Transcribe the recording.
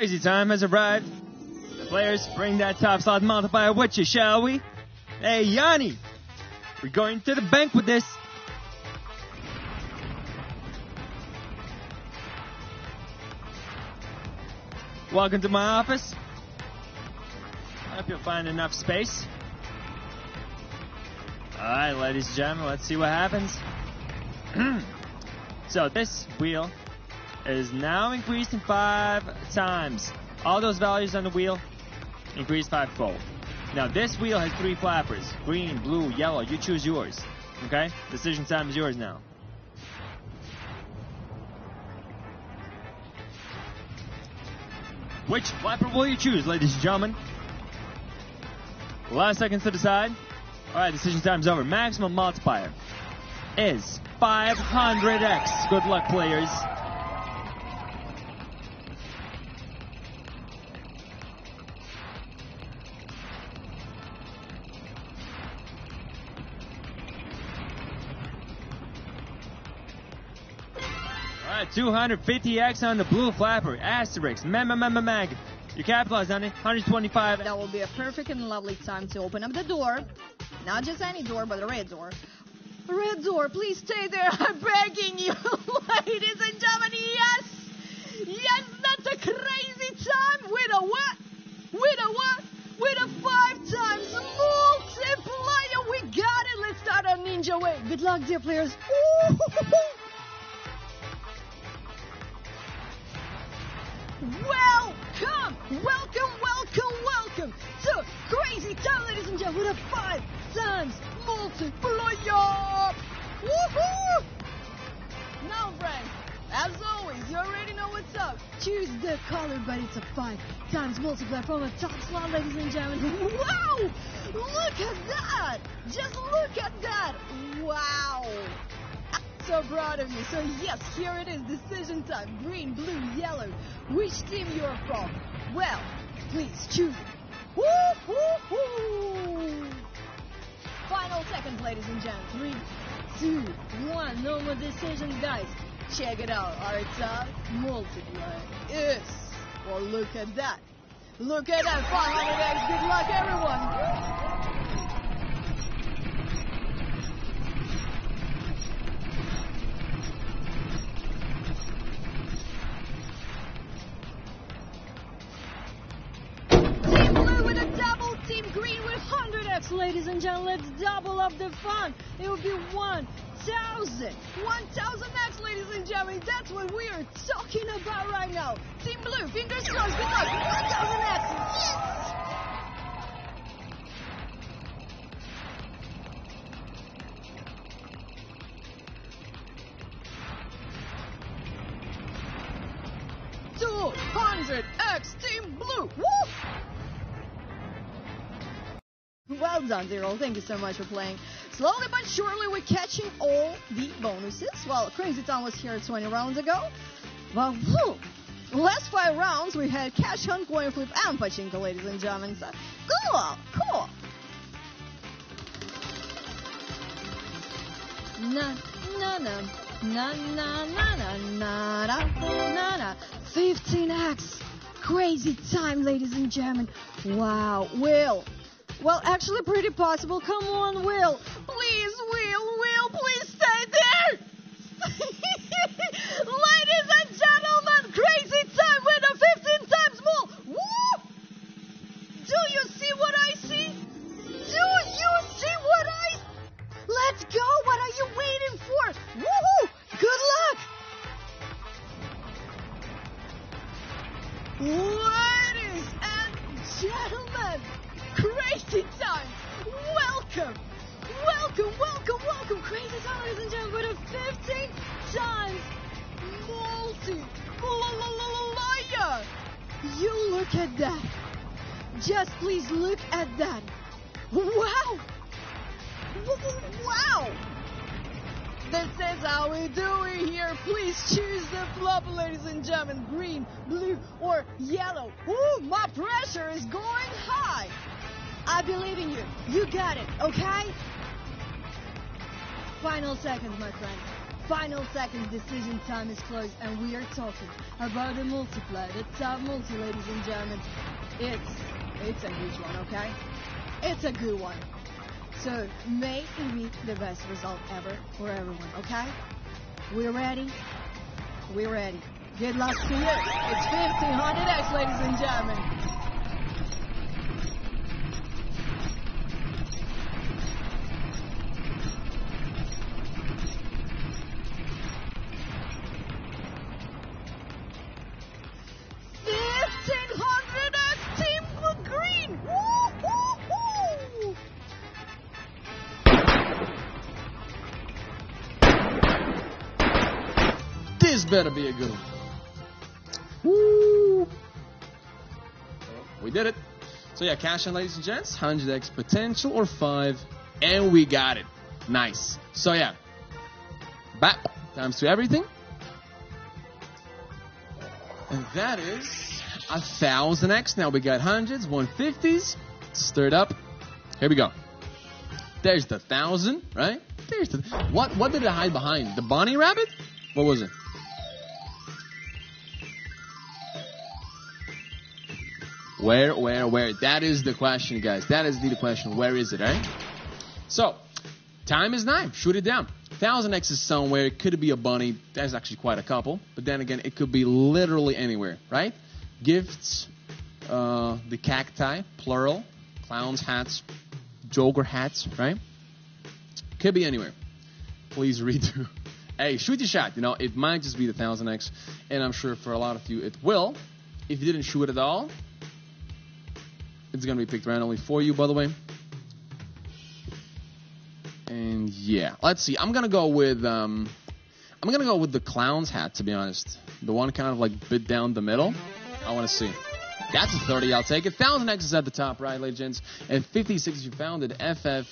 Crazy time has arrived. The players bring that top slot multiplier with you, shall we? Hey, Yanni, we're going to the bank with this. Welcome to my office. I hope you'll find enough space. Alright, ladies and gentlemen, let's see what happens. So this wheel is now increased in 5 times. All those values on the wheel increased 5-fold. Now this wheel has 3 flappers. Green, blue, yellow. You choose yours. Okay? Decision time is yours now. Which flapper will you choose, ladies and gentlemen? Last seconds to decide. Alright, decision time's over. Maximum multiplier is 500x. Good luck, players. Alright, 250x on the blue flapper. Asterisk. Mag. You capitalize on it. 125. That will be a perfect and lovely time to open up the door. Not just any door, but a red door. Red door, please stay there. I'm begging you. Ladies and gentlemen, yes! Yes, that's a crazy time. With a what? With a what? With a 5 times multiplier. We got it. Let's start our ninja way. Good luck, dear players. Ooh. Welcome to Crazy Time, ladies and gentlemen, with a 5 times multiplier. Woohoo! Now, friends, as always, you already know what's up. Choose the color, but it's a 5 times multiplier from the top slot, ladies and gentlemen. Wow! Look at that! Just look at that! Wow! I'm so proud of you. So yes, here it is, decision time. Green, blue, yellow. Which team you're from? Well, please choose. Woo, woo, woo. Final seconds, ladies and gentlemen. 3, 2, 1. No more decisions, guys. Check it out. Our top multiplier is. Well, look at that. Look at that. 500x. Good luck, everyone. Team Green with 100x, ladies and gentlemen. Let's double up the fun. It will be 1,000. 1,000x, ladies and gentlemen. That's what we are talking about right now. Team Blue, fingers crossed. Good luck. 1,000x. Yes! $200x, Team Blue. Woo! Well done, Zero. Thank you so much for playing. Slowly but surely, we're catching all the bonuses. Well, Crazy Town was here 20 rounds ago. Well, last 5 rounds, we had cash hunt, coin flip, and pachinko, ladies and gentlemen. So, cool. Na. 15x. Crazy Time, ladies and gentlemen. Wow. Well, actually pretty possible. Come on, Will. Please, Will, please stay there. Ladies and gentlemen, Crazy Time with a 15 times more. Woo! Do you see what I see? Let's go. What are you waiting for? Woohoo! Good luck. Ladies and gentlemen, Crazy Time! Welcome! Crazy Time, ladies and gentlemen, with a 15 times multiplier! You look at that! Just please look at that! Wow! This is how we do it here. Please choose the flopper, ladies and gentlemen. Green, blue, or yellow. Ooh, my pressure is going high. I believe in you. You got it, okay? Final seconds, my friend. final seconds decision time is close, and we are talking about the multiplier, the top multi, ladies and gentlemen. It's a huge one, okay? It's a good one. So may it be the best result ever for everyone, okay? We're ready? We're ready. Good luck to you. It's 1500X, ladies and gentlemen. This better be a good one. Woo! We did it. So yeah, cash in, ladies and gents. 100x potential or 5. And we got it. Nice. So yeah. Back times to everything. And that is 1000x. Now we got hundreds, 150s. Stir it up. Here we go. There's the 1000, right? There's the... What did it hide behind? The bunny rabbit? What was it? Where? That is the question, guys. That is the question. Where is it, right? So, time is 9. Shoot it down. 1000x is somewhere. It could be a bunny. There's actually quite a couple. But then again, it could be literally anywhere, right? Gifts, the cacti, plural, clowns, hats, Joker hats, right? Could be anywhere. Please read through. Hey, shoot your shot. You know, it might just be the 1000x. And I'm sure for a lot of you it will. If you didn't shoot at all, it's going to be picked randomly for you, by the way. And yeah, let's see. I'm going to go with the clown's hat, to be honest. The one kind of like bit down the middle. I want to see. That's a 30. I'll take it. 1000x is at the top, right, legends? And 56 you found it. FF